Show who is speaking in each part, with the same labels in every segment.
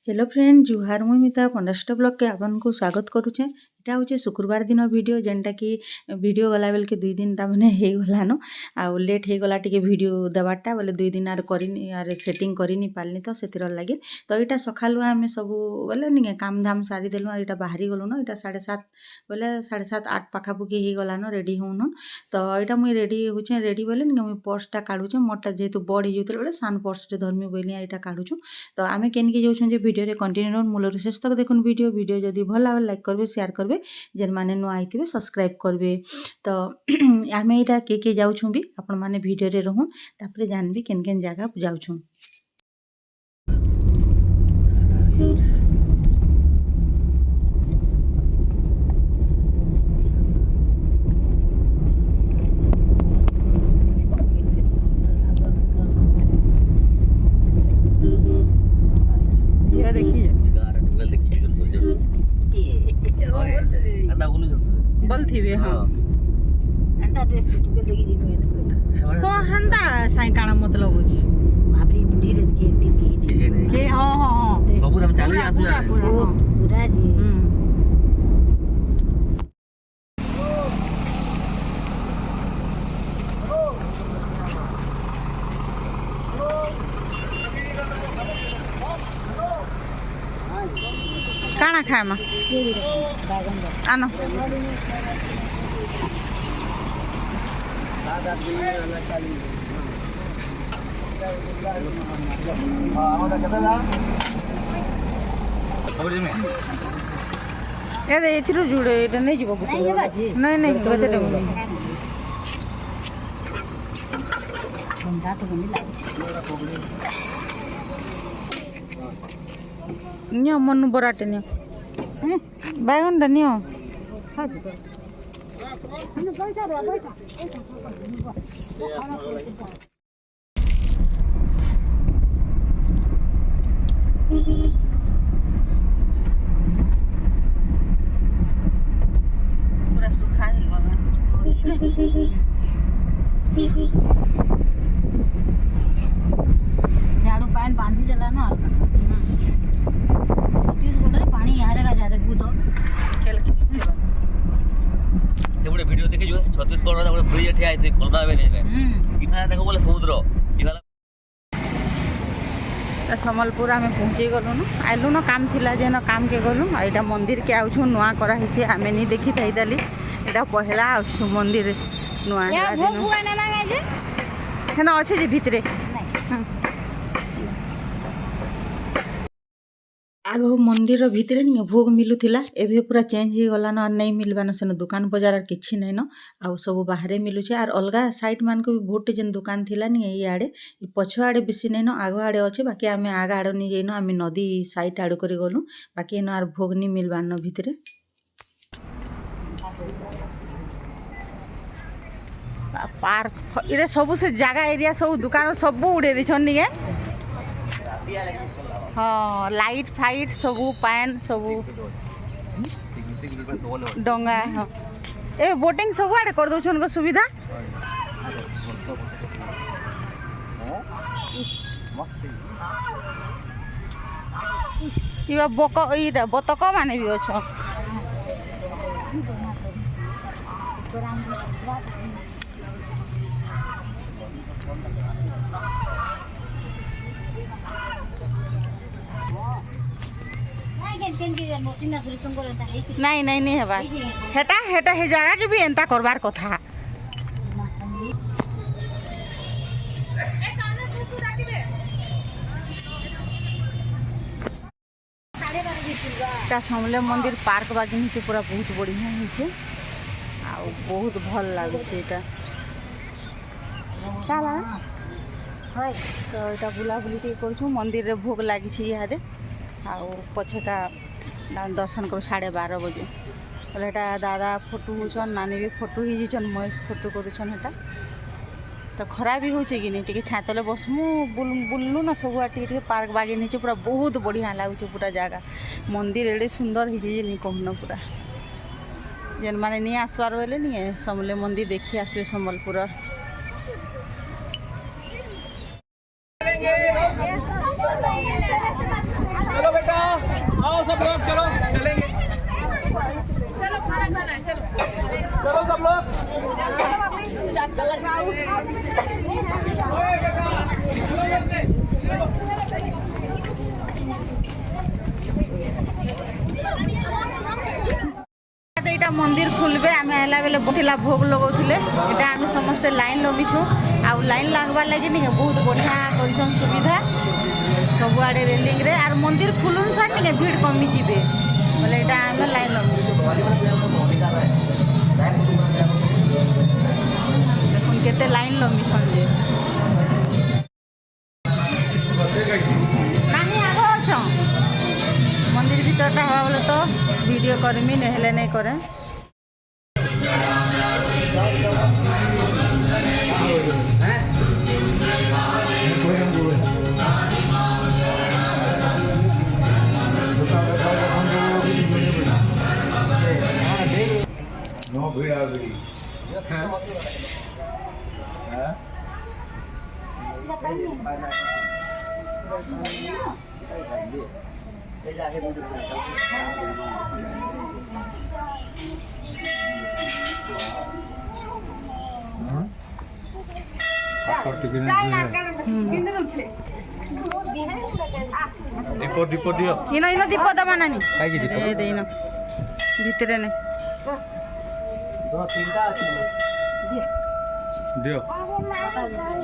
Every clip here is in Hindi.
Speaker 1: हेलो फ्रेंड जुहार मुई मिता पंडास्ट ब्लॉग के आपको स्वागत करुचे। यहाँ हूँ शुक्रवार दिन वीडियो जेनटा कि वीडियो गला बेल के 2 दिन तमाने हो गलान आउ लेट हो गला टिके वीडियो देवाटा बोले 2 दिन आर करनी आर सेटिंग करनी पारनी तो से लगे तो यहाँ सकालू आम सब बोले नहीं काम धाम सारी देलु और यहाँ बाहरी गलु न यहाँ 7:30 बोले 7:30 8 पाखापुखी हो गलान रेडी होन तो यहाँ मुई रेडी होचे रेडी बोले नहीं मुई पर्सटा काढ़ुचे मोरटा जेहेतु बड़ हो बोले सान पर्सटे धर्मी बोली यहाँ काढ़ुचु तो आम केनके जाऊँ वीडियो कंटिन्यू मूल शेष तक देखुन वीडियो जदि भल लगे लाइक करबे शेयर करबे जेन माने नुआ आइथिबे सब्सक्राइब करबे। तो आम यहाँ के जाऊँ भी आपण माने वीडियो रे रहूँ तापर जानबी केन केन जगह जाऊँ। बल थिबे हां
Speaker 2: अंता ड्रेस टुके देखि जिबो एने
Speaker 1: को हंदा साई काना मतलब होची
Speaker 2: बापरे बुढ़ी रे के
Speaker 1: हां हां
Speaker 3: सब हम चालू आसु
Speaker 2: पूरा जी
Speaker 1: काना खाए मा आनो ए एथिरो जुड़े एटा नै जीवो नहीं नहीं बते दे
Speaker 2: ठंडा तो बनी लाग
Speaker 1: नियो मनु बराटे नियो बैगन दा नियो पूरा सुखा ही गला
Speaker 2: झाड़ू पानी बांधी देला ना छत्तीसगढ़ रे पानी यहाँ जगह ज्यादा बुतो
Speaker 1: खेल
Speaker 3: सेबडे वीडियो देखि जो छत्तीसगढ़ रा बड़े ब्रिज ठिया आइते कोलबा बेले इफा देखो बोले समुद्र इफा
Speaker 1: सम्बलपुर आम पहुँची गलु न आइलु न काम थिला जेन काम के गलु यहाँ मंदिर के आउछु नुआ करा हिचे आमे नहीं देखी थाई दाली एटा पहला आउछु मंदिर नुआ
Speaker 2: या भोग हुआ ना ना जे
Speaker 1: हेन अछि जे भितरे आगो मंदिर भितर नहीं भोग मिलूला एवं पूरा चेंज हो गलान और नहीं मिलवान सेन दुकान बजार किसी नहीं न आउ सब बाहर मिलूचे और अलग साइड मान को भी बहुत जेन दुकान थिला नहीं ये आड़े पछ आड़े बेसी नहीं न आग आड़े अच्छे बाकी आम आग आड़ नहीं जाइन आम नदी साइड आड़ कर गलु बाकी इन आर भोग नहीं मिलवान भितर पार्क ये सब से जगह एरिया सब दुकान सब उड़े दी छे हाँ लाइट फाइट सबू पैन सबू डंगा हाँ ए बोटिंग सब आड़े कर दौन को सुविधा कि बक ये बतक माने भी अच्छा नहीं नहीं नहीं हेबा हेटा हेटा हे जगह के भी एंता करबार कथा समले मंदिर पार्क बागी नीचे पूरा बहुत बढ़िया होचे आ बहुत भल लागुचे एटा काला हाय तो एटा बुलाबुली टे करछु मंदिर रे भोग लागी छी इहादे आ पछटा दर्शन कर 12:30 बजे बोले दादा फोटो होचन नानी भी फोटो ही जन महेश फोटो करुछन हेटा तो खरा भी होचे कि नहीं टिके छातले बसमु बुल्लु ना सब टिके पार्क बागे नीचे पूरा बहुत बढ़िया लागुचे पूरा जगह मंदिर एडे सुंदर ही जे नहीं कहन पूरा जेन माने नहीं आसवार बोले नहीं समले मंदिर देखी आसबे सम्बलपुर
Speaker 3: चलो बेटा
Speaker 1: ଏଇଟା ମନ୍ଦିର ଖୋଲବେ ଆମେ ଆଇଲା ବେଲେ ବଠିଲା ଭୋଗ ଲଗାଉଥିଲେ ଏଇଟା ଆମେ ସମସ୍ତେ ଲାଇନ୍ ଲଗିଛୁ ଆଉ ଲାଇନ୍ ଲାଗବାର୍ ଲାଗି ନିକେ ବହୁତ ବଢ଼ିଆ କରିଛନ୍ ସୁବିଧା ସବୁଆଡ଼େ ରେଲିଂରେ ଆର୍ ମନ୍ଦିର ଖୁଲୁନ୍ ସାର୍ ନିକେ ଭିଡ଼ କମିଯିବେ ବୋଲେ ଏଇଟା ଆମେ ଲାଇନ୍ ଲଗିଛୁ ଦେଖୁନ୍ କେତେ ଲାଇନ୍ ଲମ୍ବିଛନ୍ ଯେ ନାନୀ ଆଗ ଅଛନ୍ मंदिर भीतर हवा बोले तो वीडियो करमी नहले नहीं करे
Speaker 3: दीप दियो
Speaker 1: इनो इनो दीप दबा नानी ए देइनो भितरे ने
Speaker 3: दियो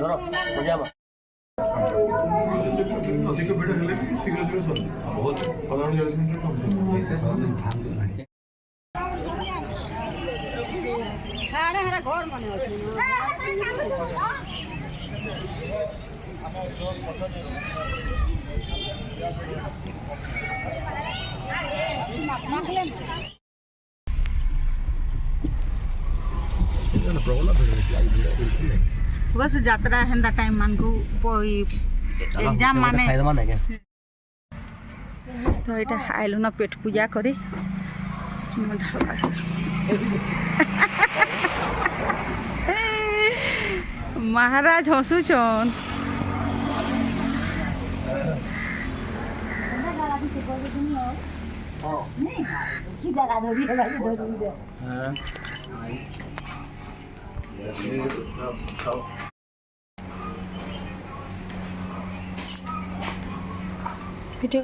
Speaker 3: जरो पजामा
Speaker 4: ଅଧିକ ଭିଡ଼ ହେଲେ ବି ଶୀଘ୍ର ଶୀଘ୍ର ସରିବ ବହୁତ 15-40 ମିନିଟରେ କମ୍ ଏତେ ସହଜ
Speaker 1: बस यात्रा हेन्दा टाइम मान को एग्जाम माने तो এটা আইলো না পেট পূজা করি महाराज हसुछन वीडियो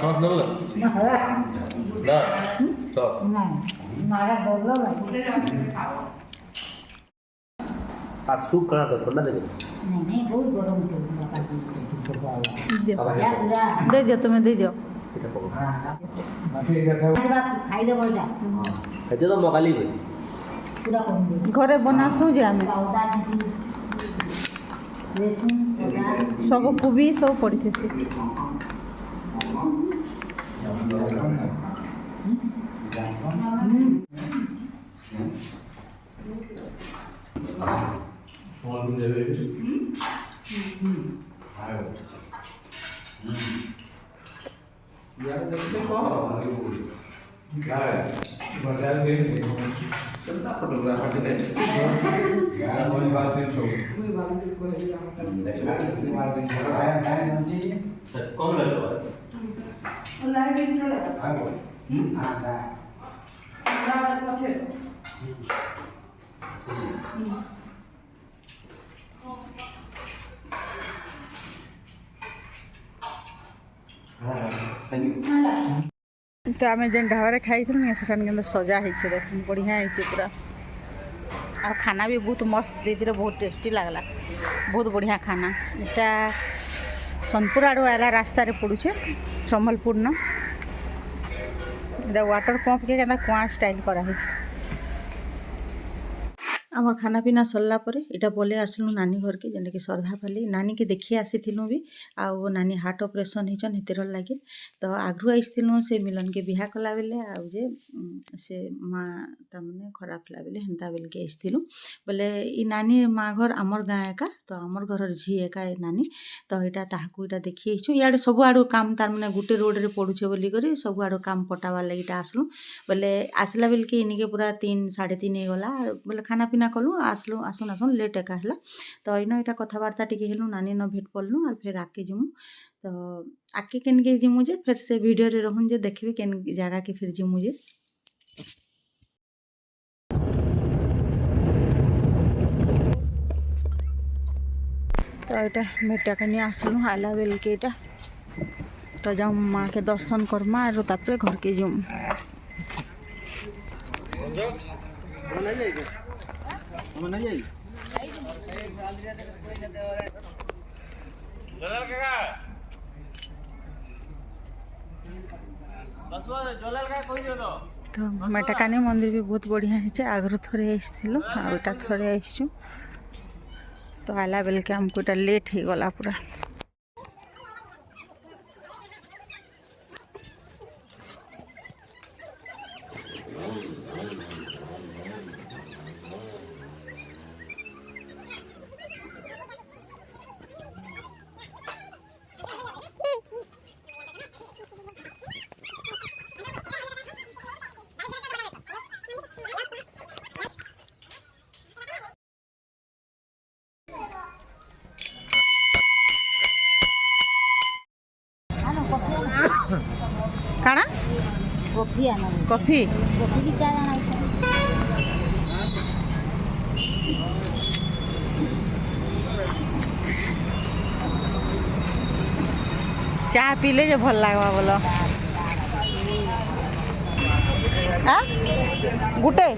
Speaker 1: कॉल चलो
Speaker 3: सूप करा तो ठंडा देबे
Speaker 2: नहीं बहुत गरम
Speaker 1: दे दियो तुम्हें दे दियो
Speaker 2: खाई दे बोला
Speaker 3: एते तो मगाली बे
Speaker 2: पूरा कर दे
Speaker 1: घरे बनासु जे आमे
Speaker 2: पौधा से रेशम पौधा
Speaker 1: सब कोबी सब पड़िथेसी
Speaker 3: कौन लगा
Speaker 1: तो आम जेन ढाबा खाई सेठान सजा है देख बढ़िया है पूरा आ खाना भी बहुत मस्त देती बहुत टेस्टी लगला बहुत बढ़िया खाना यहाँ सोनपुर आड़ आला रास्तार पड़ुचे सम्बलपुर न वाटर पंप के कुआ स्टाइल कराई आमर खाना पीना सरला परे इटा बोले आसलु नानी घर के जेनटा कि श्रद्धापाली नानी के देखी आसीलु भी आउ नानी हार्ट ऑपरेशन होचन हेतिर लगे तो आगु आईलु से मिलन के बिहा कला बेले आउ जे से माँ तमने खराब ला बेले हेन्ता बेल के आईलु बोले ई नानी माँ घर आमर गाँ एका तो आमर घर झी एका नानी तो यहाँ ताकू इटा देखी आईचु इे सब आड़ काम तार मैंने गोटे रोड रे पड़ुचे बोलिक सब आड़ काम पटाबार लगे आसलु बोले आसला बेल के इनिके पूरा 3 साढ़े 3 हो गला बोले खाना पीना ना कलु आसलु आसुन आसुन लेट एका है तो इन यहाँ कथबार्ता टी हेलु नानी न भेट पड़लु और फिर आके जिमु तो आके केन के जिमु जे फिर से वीडियो रे रहूँ जे देखबे केन जगह के फिर जिमु जे तो यहाँ मेटाकानी आसलु आला बेल के यहाँ तो जाऊँ माँ के दर्शन करमा और तापर घर के जाऊँ तो मेटाकानी मंदिर भी बहुत बढ़िया है आगु थोड़े आसलु आटा थोड़े आसचु तो आला बेल के आमको इटा लेट हो गला पूरा काना
Speaker 2: कॉफी आना
Speaker 1: कॉफी
Speaker 2: कॉफी की चाय आना
Speaker 1: चाह पीले जो भल लगवा बोलो गुटे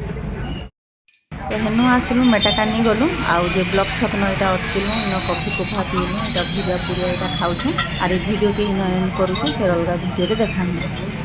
Speaker 1: तो हेनु आसलु मेटाकानी गलु आउ जे ब्लॉक छक न इटा अटकिलु इन कॉफी कोफा पीलु इटा भुजा पूरी इटा खाऊ आर वीडियो के इन एंड करूँ फिर अलग वीडियो देखानी।